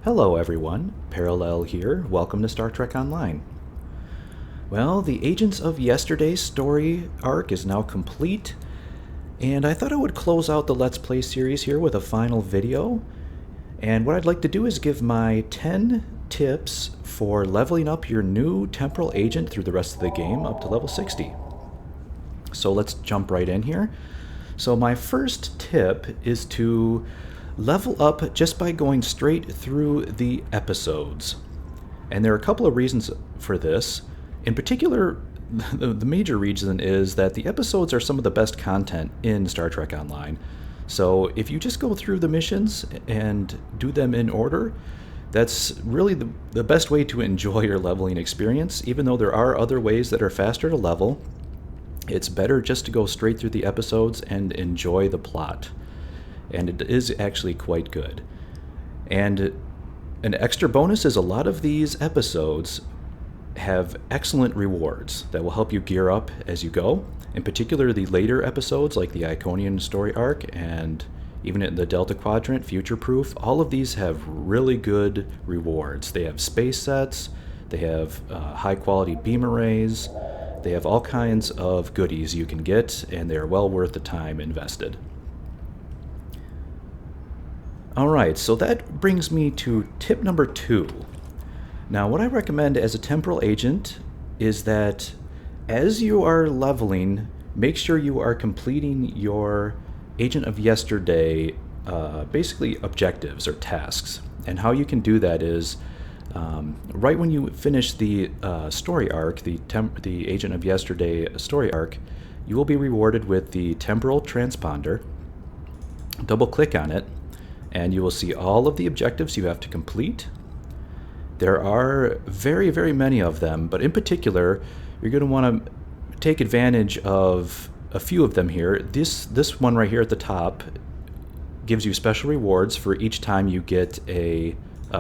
Hello everyone, Parallel here. Welcome to Star Trek Online. Well, the Agents of Yesterday's story arc is now complete, and I thought I would close out the Let's Play series here with a final video. And what I'd like to do is give my 10 tips for leveling up your new Temporal Agent through the rest of the game up to level 60. So let's jump right in here. So my first tip is to level up just by going straight through the episodes. And there are a couple of reasons for this. In particular, the major reason is that the episodes are some of the best content in Star Trek Online. So if you just go through the missions and do them in order, that's really the best way to enjoy your leveling experience. Even though there are other ways that are faster to level, it's better just to go straight through the episodes and enjoy the plot. And it is actually quite good. And an extra bonus is a lot of these episodes have excellent rewards that will help you gear up as you go. In particular, the later episodes like the Iconian story arc and even in the Delta Quadrant, Future Proof, all of these have really good rewards. They have space sets, they have high quality beam arrays, they have all kinds of goodies you can get, and they are well worth the time invested. Alright, so that brings me to tip number 2. Now, what I recommend as a temporal agent is that as you are leveling, make sure you are completing your Agent of Yesterday, basically objectives or tasks. And how you can do that is, right when you finish the story arc, the Agent of Yesterday story arc, you will be rewarded with the Temporal Transponder. Double click on it, and you will see all of the objectives you have to complete. There are very, very many of them, but in particular, you're going to want to take advantage of a few of them here. This one right here at the top gives you special rewards for each time you get a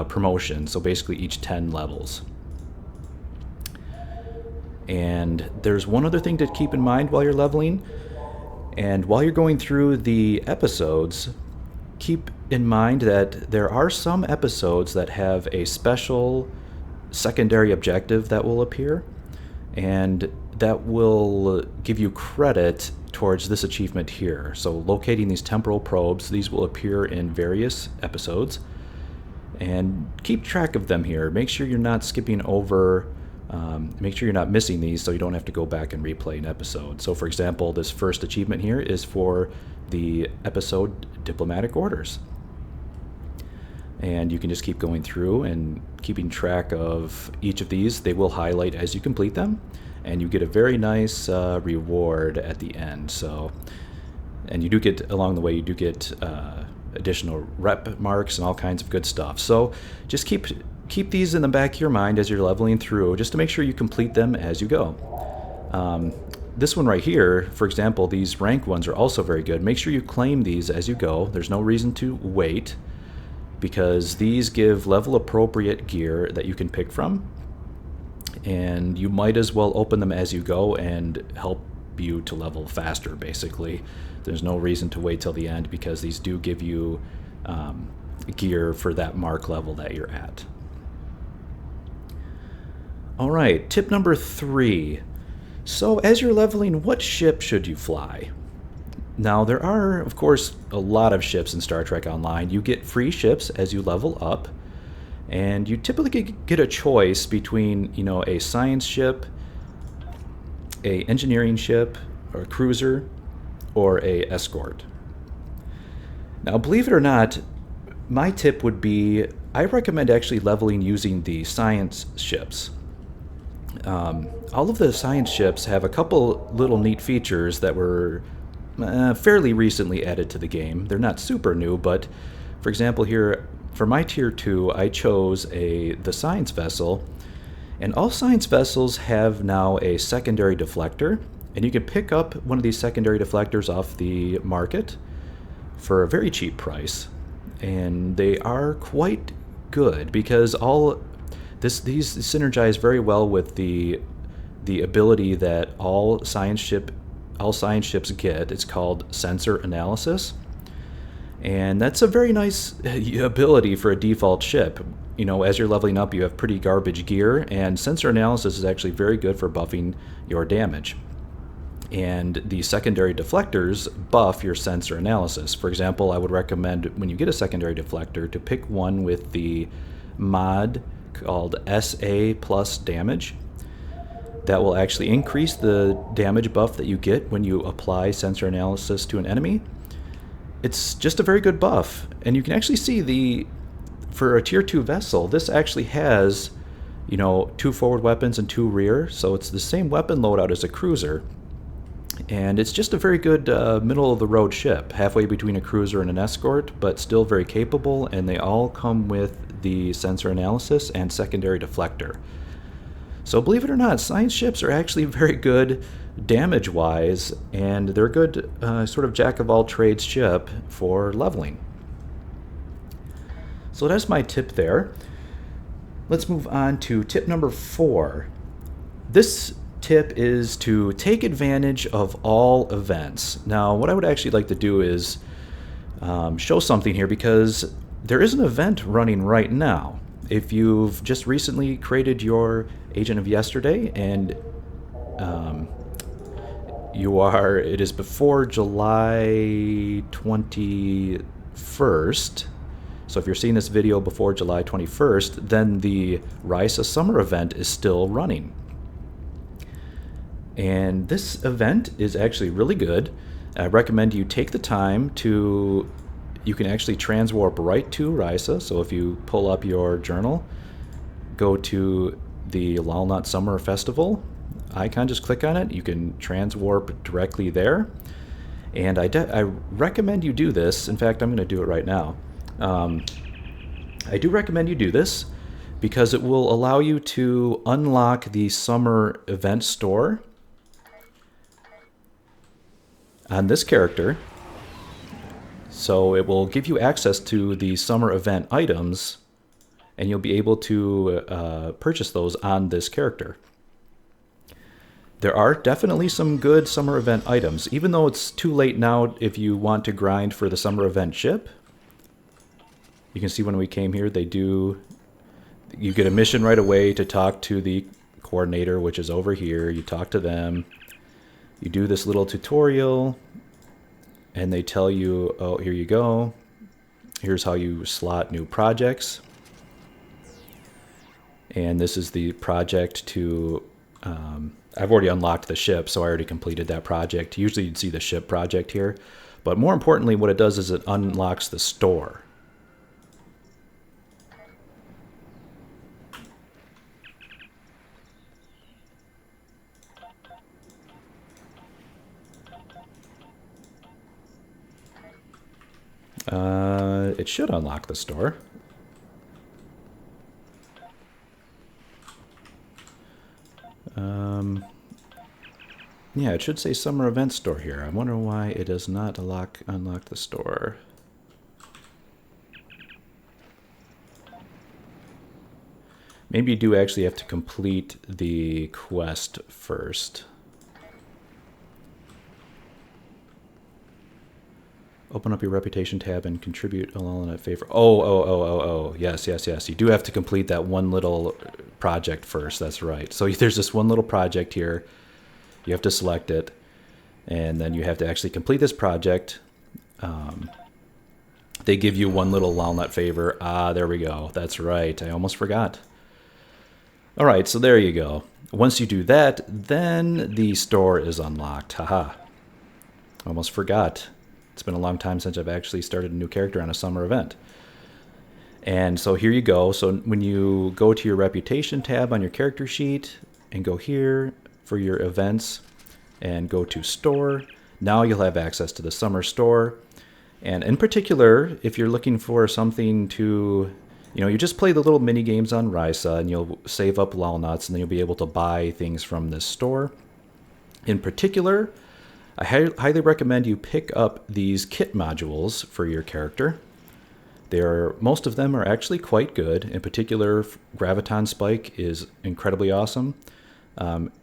promotion, so basically each 10 levels. And there's one other thing to keep in mind while you're leveling, and while you're going through the episodes, keep in mind that there are some episodes that have a special secondary objective that will appear, and that will give you credit towards this achievement here. So locating these temporal probes, these will appear in various episodes, and keep track of them here. Make sure you're not skipping over, make sure you're not missing these so you don't have to go back and replay an episode. So for example, this first achievement here is for the episode Diplomatic Orders. And you can just keep going through and keeping track of each of these. They will highlight as you complete them, and you get a very nice reward at the end. So, and you do get, along the way, you do get additional rep marks and all kinds of good stuff. So just keep these in the back of your mind as you're leveling through, just to make sure you complete them as you go. This one right here, for example, these rank ones are also very good. Make sure you claim these as you go. There's no reason to wait, because these give level appropriate gear that you can pick from, and you might as well open them as you go and help you to level faster, basically. There's no reason to wait till the end, because these do give you gear for that mark level that you're at. Alright, tip number 3. So as you're leveling, what ship should you fly? Now, there are, of course, a lot of ships in Star Trek Online. You get free ships as you level up, and you typically get a choice between, a science ship, a engineering ship, or a cruiser, or a escort. Now, believe it or not, my tip would be, I recommend actually leveling using the science ships. All of the science ships have a couple little neat features that were fairly recently added to the game. They're not super new, but for example here, for my tier 2, I chose the science vessel, and all science vessels have now a secondary deflector, and you can pick up one of these secondary deflectors off the market for a very cheap price, and they are quite good because these synergize very well with the ability that all science ships get. It's called sensor analysis. And that's a very nice ability for a default ship. You know, as you're leveling up, you have pretty garbage gear, and sensor analysis is actually very good for buffing your damage. And the secondary deflectors buff your sensor analysis. For example, I would recommend when you get a secondary deflector to pick one with the mod called SA plus damage. That will actually increase the damage buff that you get when you apply sensor analysis to an enemy. It's just a very good buff, and you can actually see for a tier 2 vessel, this actually has, 2 forward weapons and 2 rear, so it's the same weapon loadout as a cruiser. And it's just a very good middle-of-the-road ship, halfway between a cruiser and an escort, but still very capable, and they all come with the sensor analysis and secondary deflector. So believe it or not, science ships are actually very good damage-wise, and they're a good sort of jack-of-all-trades ship for leveling. So that's my tip there. Let's move on to tip number 4. This tip is to take advantage of all events. Now, what I would actually like to do is show something here, because there is an event running right now. If you've just recently created your Agent of Yesterday and it is before July 21st, so if you're seeing this video before July 21st, then the Risa Summer event is still running. And this event is actually really good. I recommend you take the time you can actually transwarp right to Risa. So if you pull up your journal, go to the Lalnut Summer Festival icon, just click on it. You can transwarp directly there. And I recommend you do this. In fact, I'm going to do it right now. I do recommend you do this because it will allow you to unlock the summer event store on this character. So it will give you access to the summer event items, and you'll be able to purchase those on this character. There are definitely some good summer event items, even though it's too late now if you want to grind for the summer event ship. You can see when we came here, you get a mission right away to talk to the coordinator, which is over here. You talk to them. You do this little tutorial, and they tell you, oh, here you go. Here's how you slot new projects. And this is the project to... I've already unlocked the ship, so I already completed that project. Usually you'd see the ship project here. But more importantly, what it does is it unlocks the store. It should unlock the store. Yeah, it should say Summer Event Store here. I wonder why it does not unlock the store. Maybe you do actually have to complete the quest first. Open up your reputation tab and contribute alone in favor. Oh. Yes. You do have to complete that one little project first. That's right. So there's this one little project here. You have to select it. And then you have to actually complete this project. They give you one little walnut favor. Ah, there we go. That's right. I almost forgot. All right, so there you go. Once you do that, then the store is unlocked. Haha. Almost forgot. It's been a long time since I've actually started a new character on a summer event. And so here you go. So when you go to your reputation tab on your character sheet and go here for your events and go to store, now you'll have access to the summer store. And in particular, if you're looking for something to, you just play the little mini games on Risa and you'll save up Lalnuts and then you'll be able to buy things from this store. In particular, I highly recommend you pick up these kit modules for your character. Most of them are actually quite good. In particular, Graviton Spike is incredibly awesome.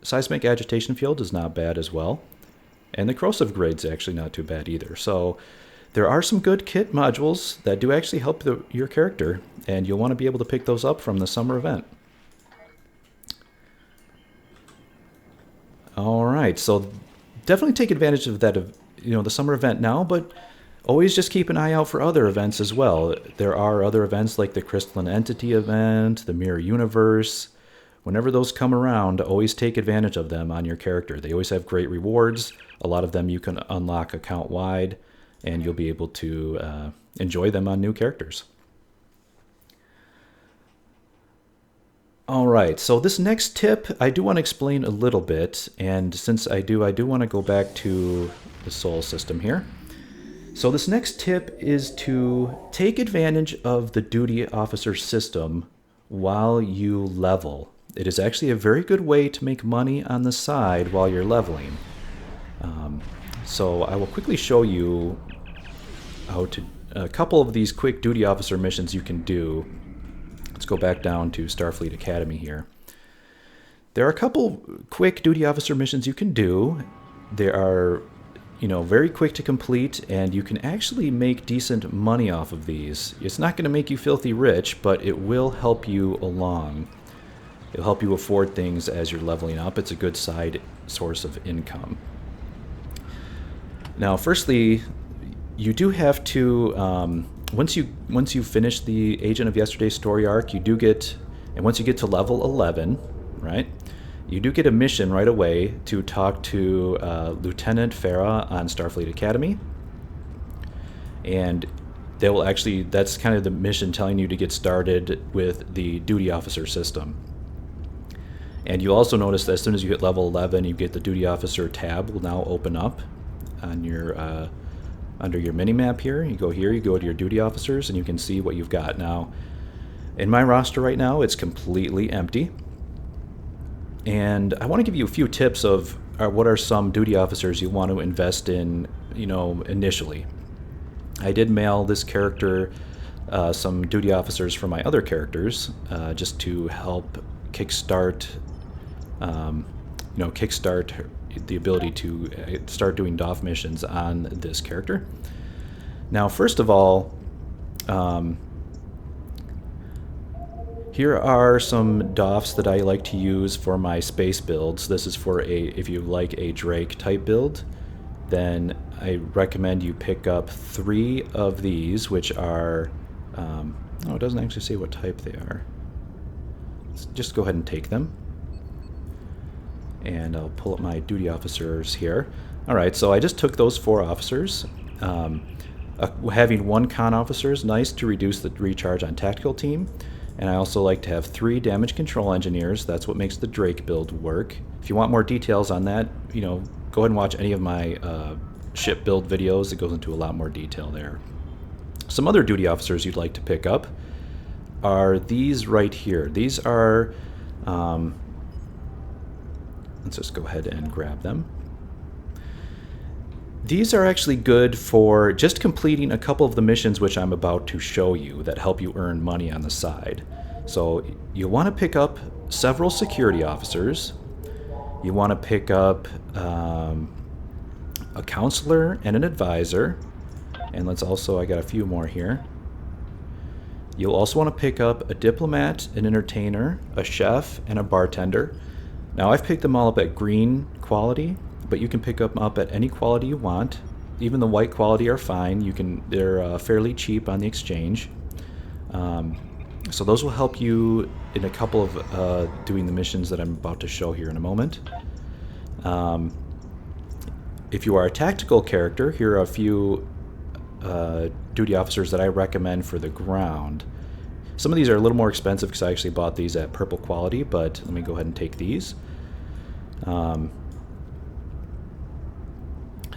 Seismic Agitation Field is not bad as well. And the Corrosive Grid's actually not too bad either. So there are some good kit modules that do actually help your character, and you'll want to be able to pick those up from the summer event. All right, so definitely take advantage of that, the summer event now, but always just keep an eye out for other events as well. There are other events like the Crystalline Entity event, the Mirror Universe. Whenever those come around, always take advantage of them on your character. They always have great rewards. A lot of them you can unlock account-wide, and you'll be able to enjoy them on new characters. All right, so this next tip, I do want to explain a little bit, and since I do want to go back to the Sol system here. So this next tip is to take advantage of the duty officer system while you level. It is actually a very good way to make money on the side while you're leveling. So I will quickly show you how to a couple of these quick duty officer missions you can do. Let's go back down to Starfleet Academy here. There are a couple quick duty officer missions you can do. They are, very quick to complete, and you can actually make decent money off of these. It's not going to make you filthy rich, but it will help you along. It'll help you afford things as you're leveling up. It's a good side source of income. Now, firstly, you do have to, once you finish the Agent of Yesterday's story arc, you do get, and once you get to level 11, right, you do get a mission right away to talk to Lieutenant Farah on Starfleet Academy. And they will actually, that's kind of the mission telling you to get started with the duty officer system. And you also notice that as soon as you hit level 11, you get the duty officer tab will now open up on your under your mini-map here. You go here, you go to your duty officers, and you can see what you've got. Now, in my roster right now, it's completely empty. And I want to give you a few tips of what are some duty officers you want to invest in, initially. I did mail this character some duty officers for my other characters, just to help kickstart, kickstart the ability to start doing DOF missions on this character. Now, first of all, here are some DOFs that I like to use for my space builds. This is for if you like a Drake type build, then I recommend you pick up 3 of these, which are, it doesn't actually say what type they are. Let's just go ahead and take them. And I'll pull up my duty officers here. All right, so I just took those 4 officers. Having 1 con officer is nice to reduce the recharge on tactical team. And I also like to have 3 damage control engineers. That's what makes the Drake build work. If you want more details on that, go ahead and watch any of my ship build videos. It goes into a lot more detail there. Some other duty officers you'd like to pick up are these right here. These are, let's just go ahead and grab them. These are actually good for just completing a couple of the missions which I'm about to show you that help you earn money on the side. So you want to pick up several security officers. You want to pick up a counselor and an advisor. And let's also, I got a few more here. You'll also want to pick up a diplomat, an entertainer, a chef, and a bartender. Now, I've picked them all up at green quality, but you can pick them up at any quality you want. Even the white quality are fine. They're fairly cheap on the exchange. So those will help you in a couple of doing the missions that I'm about to show here in a moment. If you are a tactical character, here are a few duty officers that I recommend for the ground. Some of these are a little more expensive because I actually bought these at purple quality, but let me go ahead and take these.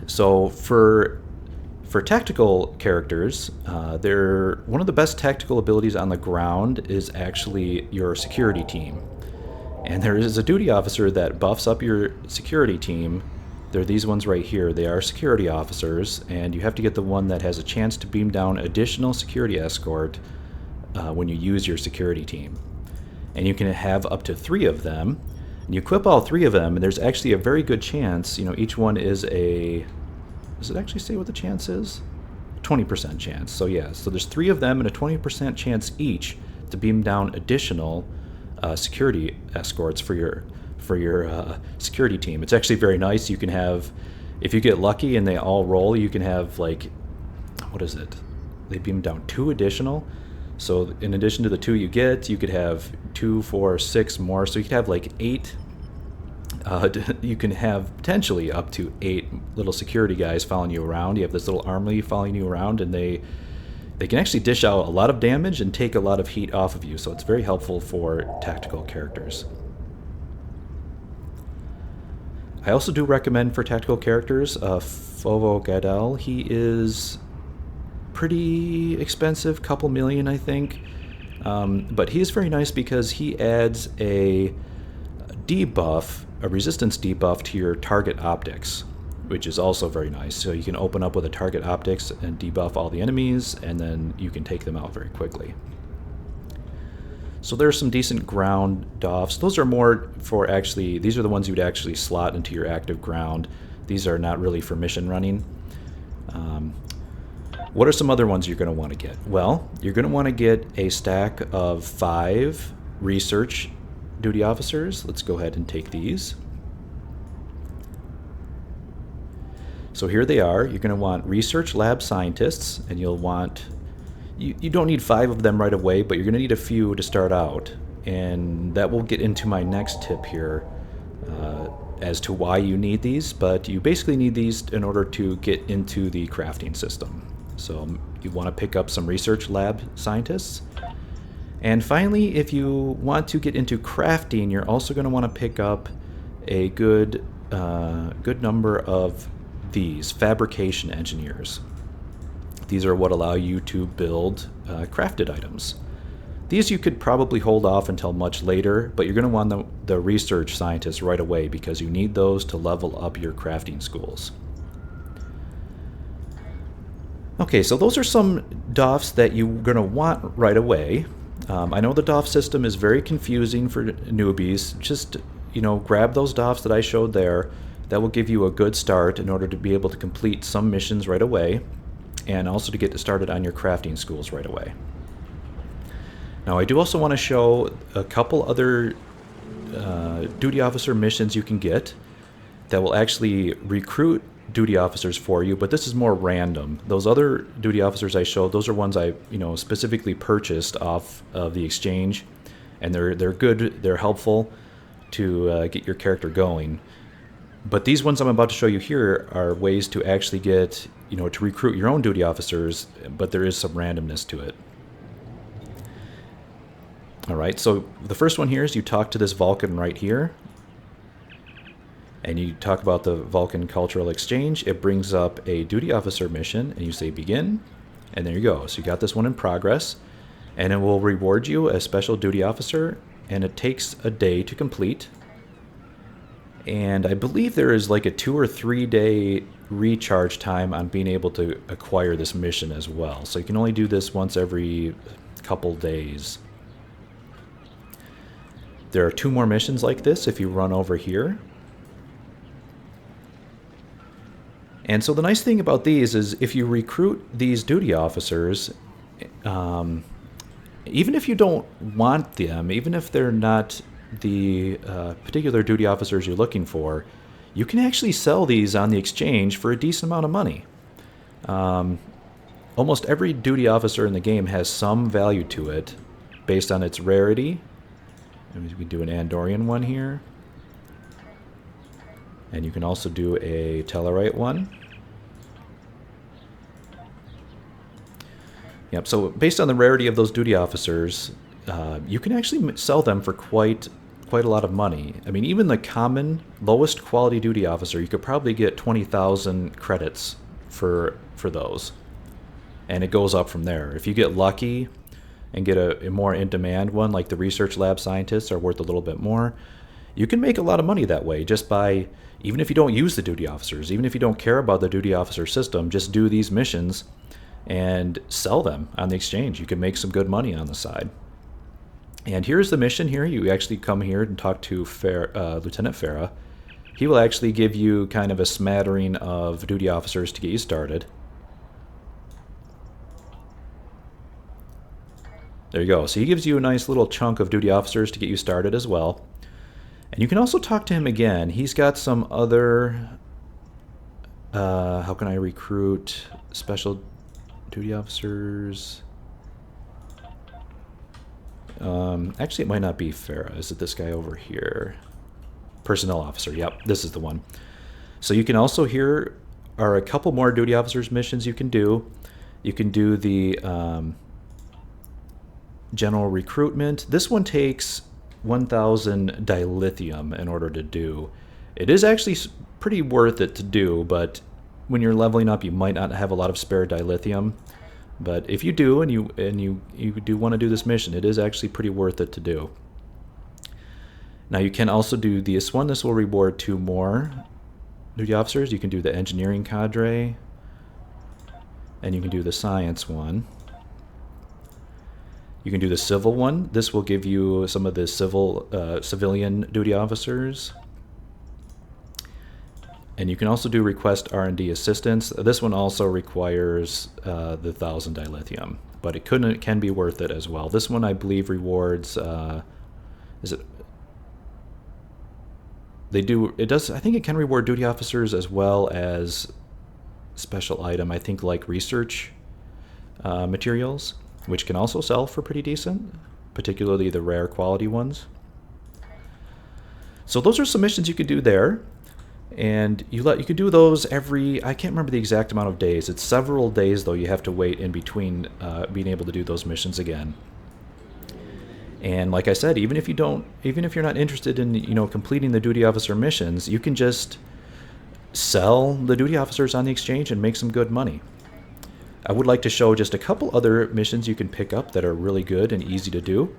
So for tactical characters, one of the best tactical abilities on the ground is actually your security team. And there is a duty officer that buffs up your security team. They're these ones right here. They are security officers, and you have to get the one that has a chance to beam down additional security escort when you use your security team. And you can have up to 3 of them. And you equip all 3 of them, and there's actually a very good chance, each one is a... Does it actually say what the chance is? 20% chance. So yeah, so there's 3 of them and a 20% chance each to beam down additional security escorts for your security team. It's actually very nice. You can have, if you get lucky and they all roll, you can have like, what is it? They beam down 2 additional. So in addition to the 2 you get, you could have 2, 4, 6 more. So you could have like 8. You can have potentially up to 8 little security guys following you around. You have this little army following you around, and they can actually dish out a lot of damage and take a lot of heat off of you. So it's very helpful for tactical characters. I also do recommend for tactical characters Fovo Gadel. He is pretty expensive, couple million I think, but he is very nice because he adds a debuff, a resistance debuff to your target optics, which is also very nice. So you can open up with a target optics and debuff all the enemies, and then you can take them out very quickly. So there's some decent ground doffs. Those are more for actually, these are the ones you would actually slot into your active ground. These are not really for mission running. What are some other ones you're going to want to get? Well, you're going to want to get a stack of 5 research duty officers. Let's go ahead and take these. So here they are. You're going to want research lab scientists, and you'll want, you don't need 5 of them right away, but you're going to need a few to start out. And that will get into my next tip here as to why you need these, but you basically need these in order to get into the crafting system. So you want to pick up some research lab scientists. And finally, if you want to get into crafting, you're also going to want to pick up a good number of these fabrication engineers. These are what allow you to build crafted items. These you could probably hold off until much later, but you're going to want the research scientists right away because you need those to level up your crafting schools. Okay, so those are some doffs that you're going to want right away. I know the doff system is very confusing for newbies. Just, grab those doffs that I showed there. That will give you a good start in order to be able to complete some missions right away, and also to get started on your crafting schools right away. Now, I do also want to show a couple other duty officer missions you can get that will actually recruit duty officers for you, but this is more random. Those other duty officers I showed, those are ones I specifically purchased off of the exchange, and they're good, they're helpful to get your character going. But these ones I'm about to show you here are ways to actually get, to recruit your own duty officers, but there is some randomness to it. Alright, so the first one here is you talk to this Vulcan right here, and you talk about the Vulcan Cultural Exchange. It brings up a duty officer mission, and you say begin, and there you go. So you got this one in progress, and it will reward you a special duty officer, and it takes a day to complete. And I believe there is like a 2 or 3 day recharge time on being able to acquire this mission as well. So you can only do this once every couple days. There are 2 more missions like this if you run over here. And so the nice thing about these is if you recruit these duty officers, even if you don't want them, even if they're not the particular duty officers you're looking for, you can actually sell these on the exchange for a decent amount of money. Almost every duty officer in the game has some value to it based on its rarity. And we do an Andorian one here. And you can also do a Tellarite one. Yep, so based on the rarity of those duty officers, you can actually sell them for quite a lot of money. I mean, even the common, lowest quality duty officer, you could probably get 20,000 credits for those. And it goes up from there. If you get lucky and get a more in-demand one, like the research lab scientists are worth a little bit more, you can make a lot of money that way just by, even if you don't use the duty officers, even if you don't care about the duty officer system, just do these missions and sell them on the exchange. You can make some good money on the side. And here's the mission here. You actually come here and talk to Lieutenant Farah. He will actually give you kind of a smattering of duty officers to get you started. There you go. So he gives you a nice little chunk of duty officers to get you started as well. And you can also talk to him again. He's got some other... how can I recruit special duty officers? Actually, it might not be Farah. Is it this guy over here? Personnel officer. Yep, this is the one. So you can also, here are a couple more duty officers missions you can do. You can do the general recruitment. This one takes 1,000 dilithium in order to do. It is actually pretty worth it to do, but when you're leveling up, you might not have a lot of spare dilithium. But if you do, and you do want to do this mission, it is actually pretty worth it to do. Now you can also do this one. This will reward 2 more duty officers. You can do the engineering cadre, and you can do the science one. You can do the civil one. This will give you some of the civilian duty officers. And you can also do request R&D assistance. This one also requires the 1,000 dilithium, but it can be worth it as well. This one, I believe, rewards. Is it? They do. It does. I think it can reward duty officers as well as special item. I think like research materials, which can also sell for pretty decent, particularly the rare quality ones. So those are some missions you could do there. And you can do those every, I can't remember the exact amount of days. It's several days though. You have to wait in between being able to do those missions again. And like I said, even if you're not interested in completing the duty officer missions, you can just sell the duty officers on the exchange and make some good money. I would like to show just a couple other missions you can pick up that are really good and easy to do.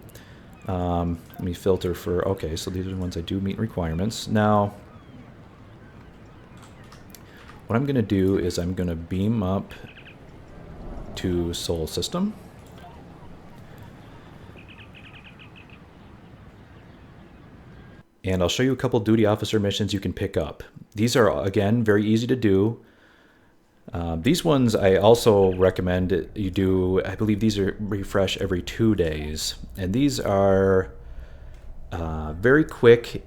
Let me filter for, okay, so these are the ones I do meet requirements. Now, what I'm going to do is I'm going to beam up to Sol System. And I'll show you a couple duty officer missions you can pick up. These are, again, very easy to do. These ones I also recommend you do. I believe these are refresh every 2 days. And these are very quick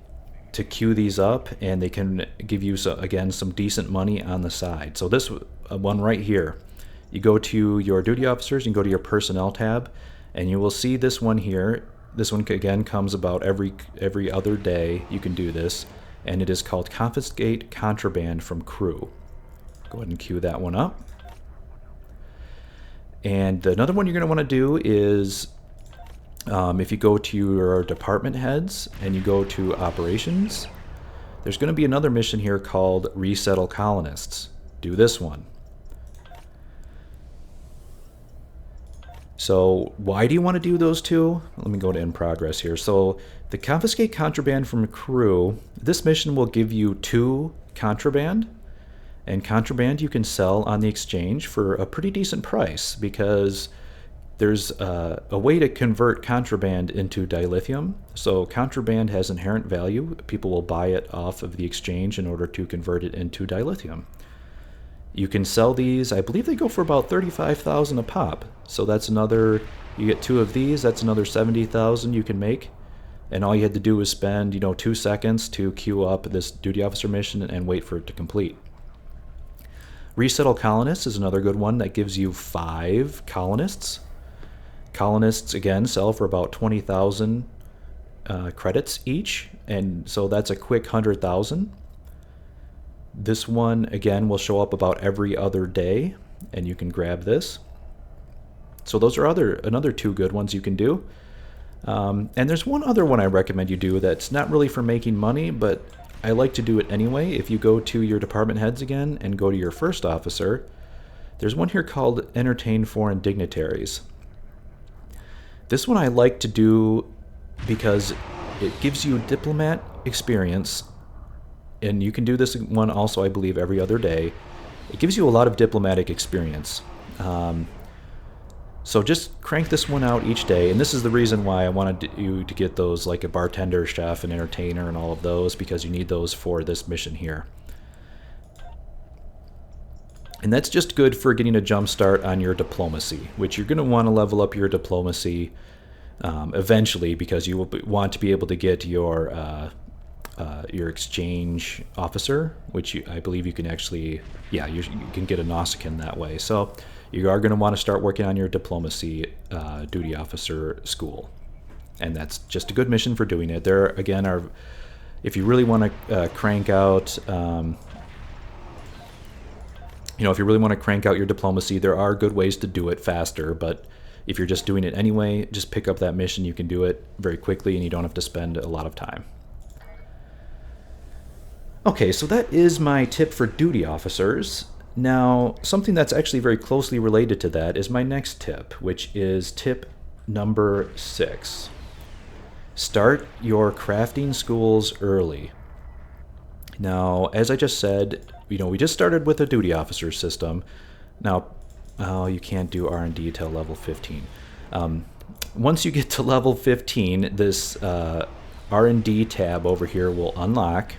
to queue these up, and they can give you, again, some decent money on the side. So this one right here, you go to your duty officers and go to your personnel tab, and you will see this one here. This one again comes about every other day. You can do this, and it is called Confiscate Contraband from Crew. Go ahead and queue that one up. And another one you're going to want to do is if you go to your department heads and you go to operations, there's going to be another mission here called Resettle Colonists. Do this one. So why do you want to do those two? Let me go to in progress here. So the Confiscate Contraband from Crew, this mission will give you 2 contraband. And contraband you can sell on the exchange for a pretty decent price, because there's a way to convert contraband into dilithium. So contraband has inherent value. People will buy it off of the exchange in order to convert it into dilithium. You can sell these, I believe they go for about 35,000 a pop. So that's another, you get 2 of these, that's another 70,000 you can make. And all you had to do was spend, 2 seconds to queue up this duty officer mission and wait for it to complete. Resettle Colonists is another good one that gives you 5 colonists. Colonists, again, sell for about 20,000 credits each, and so that's a quick 100,000. This one, again, will show up about every other day, and you can grab this. So those are another 2 good ones you can do. And there's one other one I recommend you do that's not really for making money, but I like to do it anyway. If you go to your department heads again and go to your first officer, there's one here called Entertain Foreign Dignitaries. This one I like to do because it gives you diplomat experience, and you can do this one also, I believe, every other day. It gives you a lot of diplomatic experience. So just crank this one out each day, and this is the reason why I wanted you to get those, like a bartender, chef, and entertainer, and all of those, because you need those for this mission here. And that's just good for getting a jump start on your diplomacy, which you're going to want to level up your diplomacy eventually, because you will want to be able to get your exchange officer, which I believe you can actually, you can get a Nausicaan that way. So you are going to want to start working on your diplomacy duty officer school. And that's just a good mission for doing it. There, again, are, if you really want to crank out, if you really want to crank out your diplomacy, there are good ways to do it faster. But if you're just doing it anyway, just pick up that mission. You can do it very quickly, and you don't have to spend a lot of time. Okay, so that is my tip for duty officers. Now, something that's actually very closely related to that is my next tip, which is tip number 6. Start your crafting schools early. Now, as I just said, we just started with a duty officer system. Now, you can't do R&D till level 15. Once you get to level 15, this R&D tab over here will unlock,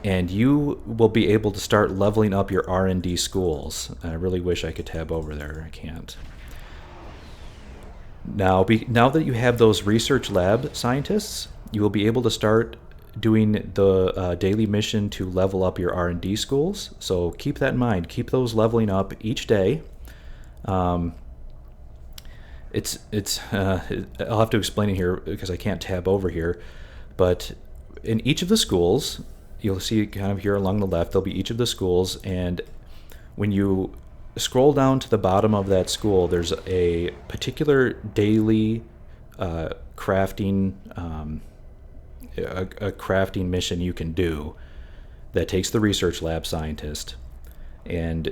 and you will be able to start leveling up your R&D schools. I really wish I could tab over there. I can't. Now that you have those research lab scientists, you will be able to start doing the daily mission to level up your R&D schools. So keep that in mind. Keep those leveling up each day. I'll have to explain it here because I can't tab over here. But in each of the schools, you'll see kind of here along the left, there'll be each of the schools, and when you scroll down to the bottom of that school, there's a particular daily crafting a crafting mission you can do that takes the research lab scientist, and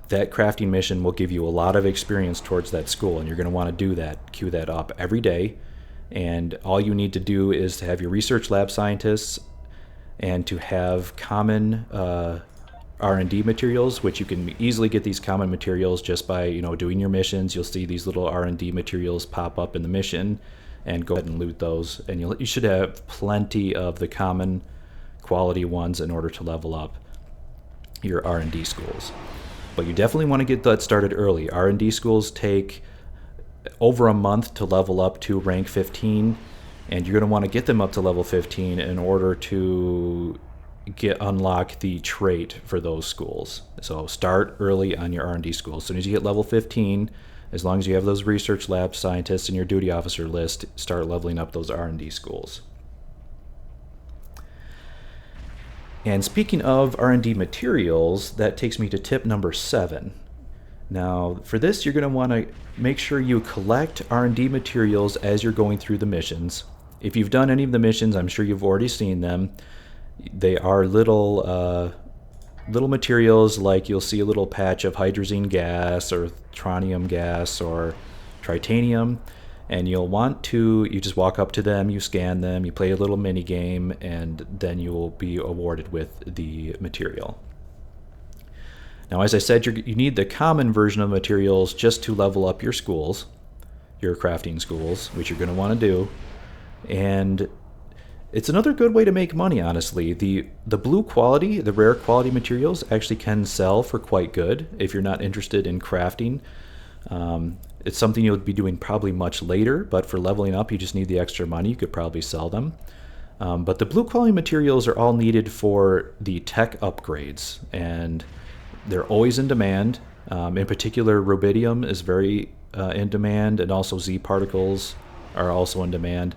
that crafting mission will give you a lot of experience towards that school, and you're going to want to do that, queue that up every day. And all you need to do is to have your research lab scientists and to have common R&D materials, which you can easily get these common materials just by doing your missions. You'll see these little R&D materials pop up in the mission, and go ahead and loot those, and you should have plenty of the common quality ones in order to level up your R&D schools. But you definitely want to get that started early. R&D schools take over a month to level up to rank 15, and you're going to want to get them up to level 15 in order to unlock the trait for those schools. So start early on your R&D schools. As soon as you hit level 15, as long as you have those research lab scientists in your duty officer list, start leveling up those R&D schools. And speaking of R&D materials, that takes me to tip number 7. Now, for this, you're going to want to make sure you collect R&D materials as you're going through the missions. If you've done any of the missions, I'm sure you've already seen them. They are little materials, like you'll see a little patch of hydrazine gas or tronium gas or tritanium, and you just walk up to them, you scan them, you play a little mini game, and then you will be awarded with the material. Now, as I said, you need the common version of materials just to level up your schools, your crafting schools, which you're going to want to do. And it's another good way to make money, honestly. The blue quality, the rare quality materials actually can sell for quite good if you're not interested in crafting. It's something you'll be doing probably much later, but for leveling up, you just need the extra money. You could probably sell them. But the blue quality materials are all needed for the tech upgrades, and they're always in demand. In particular, rubidium is very in demand, and also Z particles are also in demand,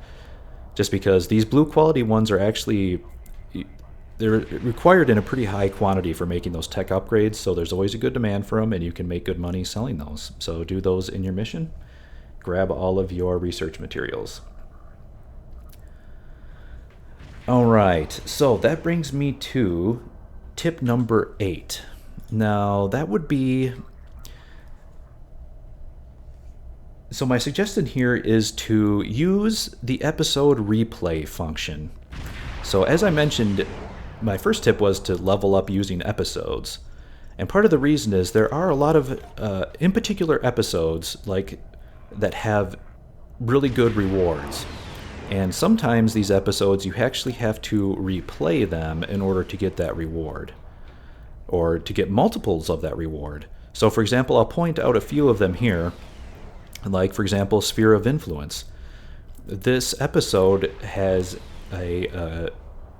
just because these blue quality ones are actually, they're required in a pretty high quantity for making those tech upgrades, so there's always a good demand for them, and you can make good money selling those. So do those in your mission. Grab all of your research materials. All right, so that brings me to tip number 8. Now, that would be... So my suggestion here is to use the episode replay function. So as I mentioned, my first tip was to level up using episodes. And part of the reason is there are a lot of, in particular, episodes that have really good rewards. And sometimes these episodes, you actually have to replay them in order to get that reward, or to get multiples of that reward. So for example, I'll point out a few of them here. like, for example, Sphere of Influence. This episode has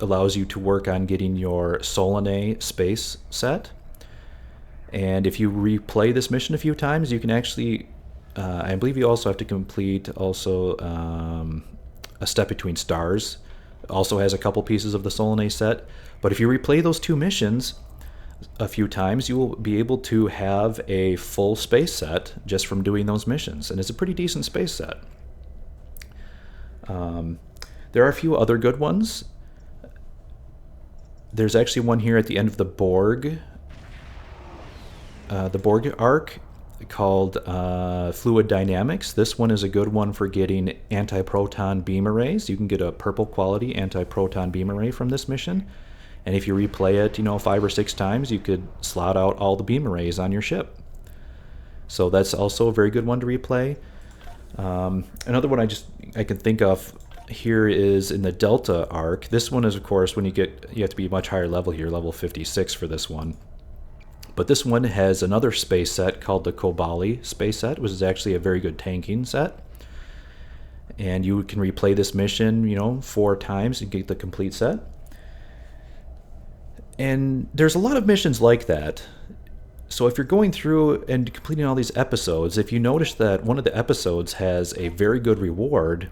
allows you to work on getting your Solanae space set. And if you replay this mission a few times, you can actually, I believe you also have to complete also a Step Between Stars. Also has a couple pieces of the Solanae set. But if you replay those 2 missions a few times, you will be able to have a full space set just from doing those missions. And it's a pretty decent space set. There are a few other good ones. There's actually one here at the end of the Borg arc called Fluid Dynamics. This one is a good one for getting anti-proton beam arrays. You can get a purple quality anti-proton beam array from this mission. And if you replay it, 5 or 6 times, you could slot out all the beam arrays on your ship. So that's also a very good one to replay. Another one I can think of here is in the Delta arc. This one is, of course, when you have to be much higher level here, level 56 for this one. But this one has another space set called the Kobali space set, which is actually a very good tanking set. And you can replay this mission, 4 times and get the complete set. And there's a lot of missions like that. So if you're going through and completing all these episodes, if you notice that one of the episodes has a very good reward,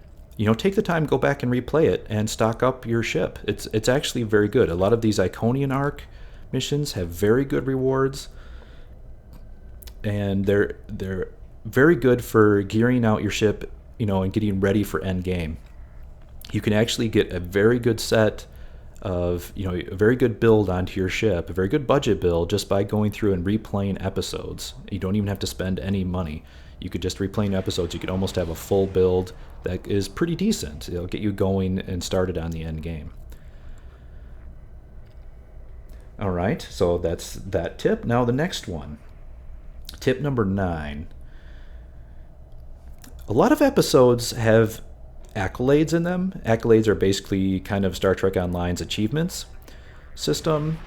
take the time, go back and replay it and stock up your ship. It's actually very good. A lot of these Iconian arc missions have very good rewards, and they're very good for gearing out your ship, and getting ready for end game. You can actually get a very good set of, a very good build onto your ship, a very good budget build, just by going through and replaying episodes. You don't even have to spend any money. You could just replay episodes. You could almost have a full build that is pretty decent. It'll get you going and started on the end game. All right, so that's that tip. Now the next one, tip number 9. A lot of episodes have accolades in them. Accolades are basically kind of Star Trek Online's achievements system.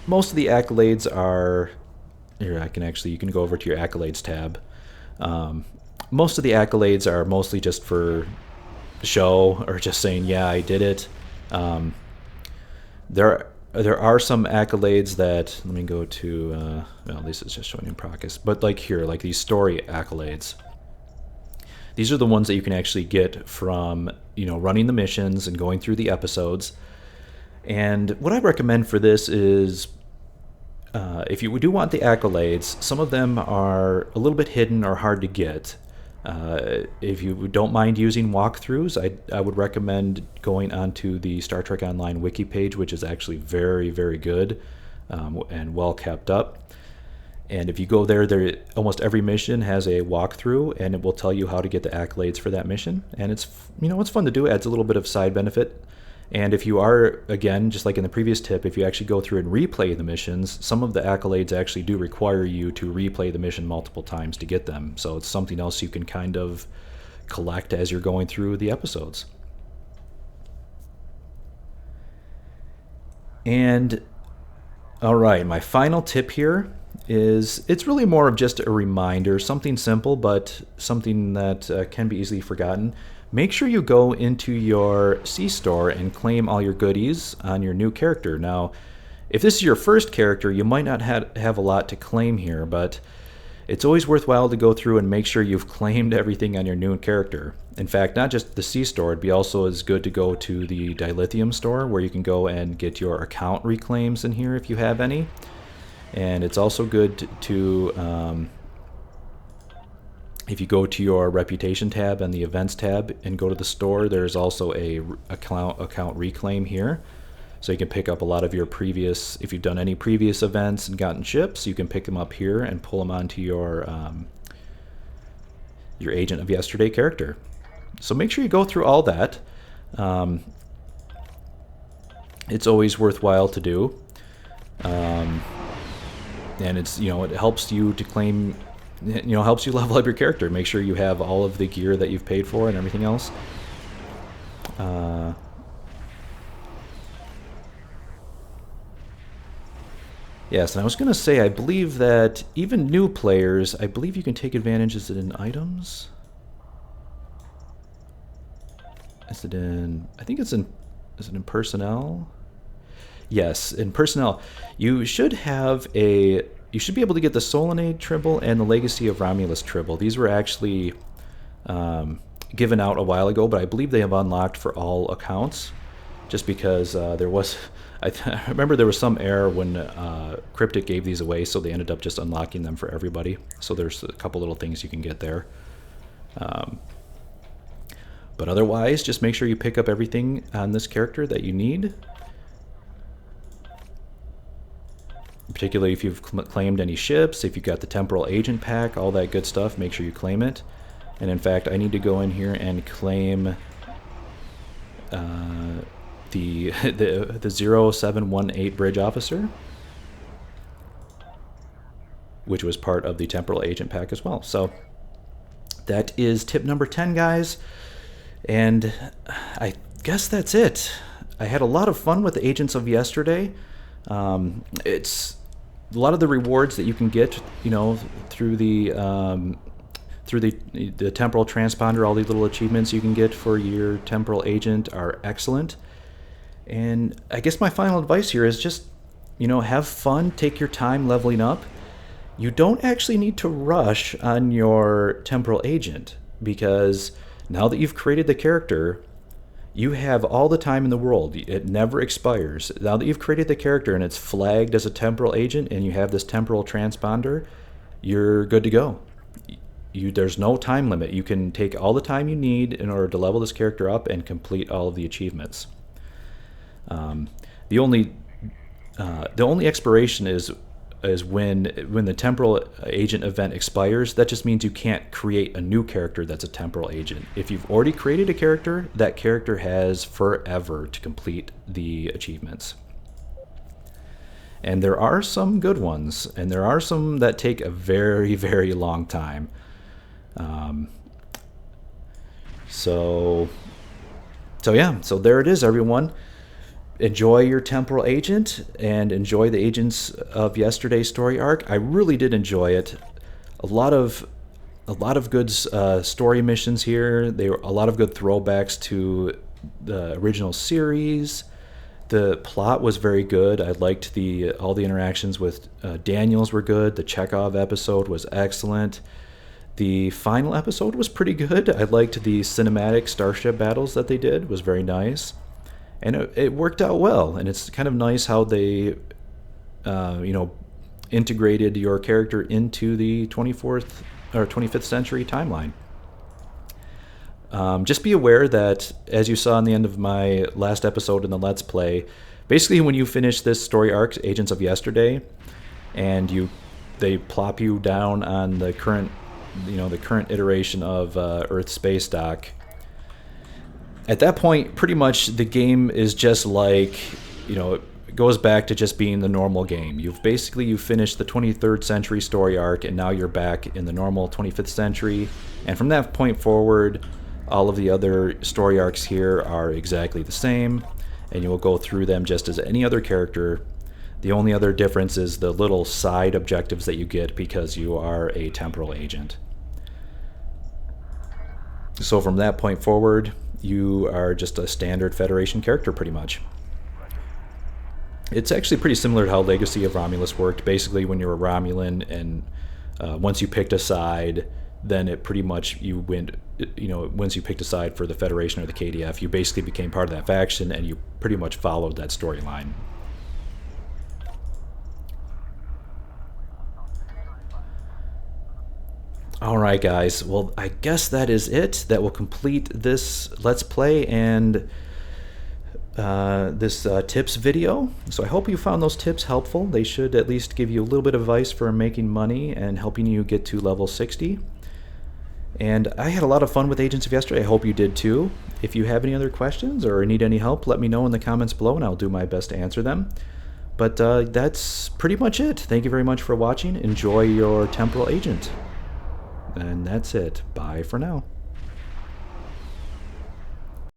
Most of the accolades are here. You can go over to your accolades tab. Most of the accolades are mostly just for show, or just saying, yeah, I did it. There are some accolades that, let me go to, this is just showing in progress, but like here, like these story accolades. These are the ones that you can actually get from, running the missions and going through the episodes. And what I recommend for this is, if you do want the accolades, some of them are a little bit hidden or hard to get. If you don't mind using walkthroughs, I would recommend going onto the Star Trek Online wiki page, which is actually very, very good and well kept up. And if you go there, almost every mission has a walkthrough, and it will tell you how to get the accolades for that mission. And it's fun to do. It adds a little bit of side benefit. And if you are, again, just like in the previous tip, if you actually go through and replay the missions, some of the accolades actually do require you to replay the mission multiple times to get them. So it's something else you can kind of collect as you're going through the episodes. And, all right, my final tip here is, it's really more of just a reminder, something simple, but something that can be easily forgotten. Make sure you go into your C-store and claim all your goodies on your new character. Now, if this is your first character, you might not have a lot to claim here, but it's always worthwhile to go through and make sure you've claimed everything on your new character. In fact, not just the C-store, it'd be also as good to go to the Dilithium store, where you can go and get your account reclaims in here if you have any. And it's also good to if you go to your reputation tab and the events tab and go to the store, there's also a account reclaim here. So you can pick up a lot of your previous, if you've done any previous events and gotten ships, you can pick them up here and pull them onto your Agent of Yesterday character. So make sure you go through all that. It's always worthwhile to do. And it's, it helps you to claim, helps you level up your character. Make sure you have all of the gear that you've paid for and everything else. Yes, and I was going to say, I believe that even new players, I believe you can take advantage. Is it in items? Is it in, I think it's in, is it in personnel? Yes, in personnel. You should have a, you should be able to get the Solonade Tribble and the Legacy of Romulus Tribble. These were actually given out a while ago, but I believe they have unlocked for all accounts, just because there was, I remember there was some error when Cryptic gave these away, so they ended up just unlocking them for everybody. So there's a couple little things you can get there. But otherwise, just make sure you pick up everything on this character that you need. Particularly if you've claimed any ships, if you've got the Temporal Agent Pack, all that good stuff, make sure you claim it. And in fact, I need to go in here and claim the 0718 Bridge Officer, which was part of the Temporal Agent Pack as well. So that is tip number 10, guys. And I guess that's it. I had a lot of fun with the Agents of Yesterday. It's a lot of the rewards that you can get, you know, through the Temporal Transponder. All these little achievements you can get for your Temporal Agent are excellent. And I guess my final advice here is just, you know, have fun, take your time leveling up. You don't actually need to rush on your Temporal Agent, because now that you've created the character, you have all the time in the world. It never expires. Now that you've created the character and it's flagged as a Temporal Agent and you have this Temporal Transponder, you're good to go. There's no time limit. You can take all the time you need in order to level this character up and complete all of the achievements. The only expiration is when the Temporal Agent event expires. That just means you can't create a new character that's a Temporal Agent. If you've already created a character, that character has forever to complete the achievements. And there are some good ones, and there are some that take a very, very long time. So there it is, everyone. Enjoy your Temporal Agent and enjoy the Agents of Yesterday story arc. I really did enjoy it. A lot of good story missions here. They were a lot of good throwbacks to the original series. The plot was very good. I liked all the interactions with Daniels were good. The Chekhov episode was excellent. The final episode was pretty good. I liked the cinematic starship battles that they did. It was very nice. And it worked out well, and it's kind of nice how they, integrated your character into the 24th or 25th century timeline. Just be aware that, as you saw in the end of my last episode in the Let's Play, basically when you finish this story arc, Agents of Yesterday, and they plop you down on the current iteration of Earth space dock. At that point, pretty much the game is just like, it goes back to just being the normal game. You've finished the 23rd century story arc, and now you're back in the normal 25th century. And from that point forward, all of the other story arcs here are exactly the same, and you will go through them just as any other character. The only other difference is the little side objectives that you get because you are a Temporal Agent. So from that point forward, you are just a standard Federation character, pretty much. It's actually pretty similar to how Legacy of Romulus worked. Basically, when you're a Romulan, and once you picked a side, then it pretty much, you went, once you picked a side for the Federation or the KDF, you basically became part of that faction, and you pretty much followed that storyline. Alright guys, well I guess that is it. That will complete this Let's Play and this tips video. So I hope you found those tips helpful. They should at least give you a little bit of advice for making money and helping you get to level 60. And I had a lot of fun with Agents of Yesterday. I hope you did too. If you have any other questions or need any help, let me know in the comments below and I'll do my best to answer them. But that's pretty much it. Thank you very much for watching. Enjoy your Temporal Agent. And that's it. Bye for now.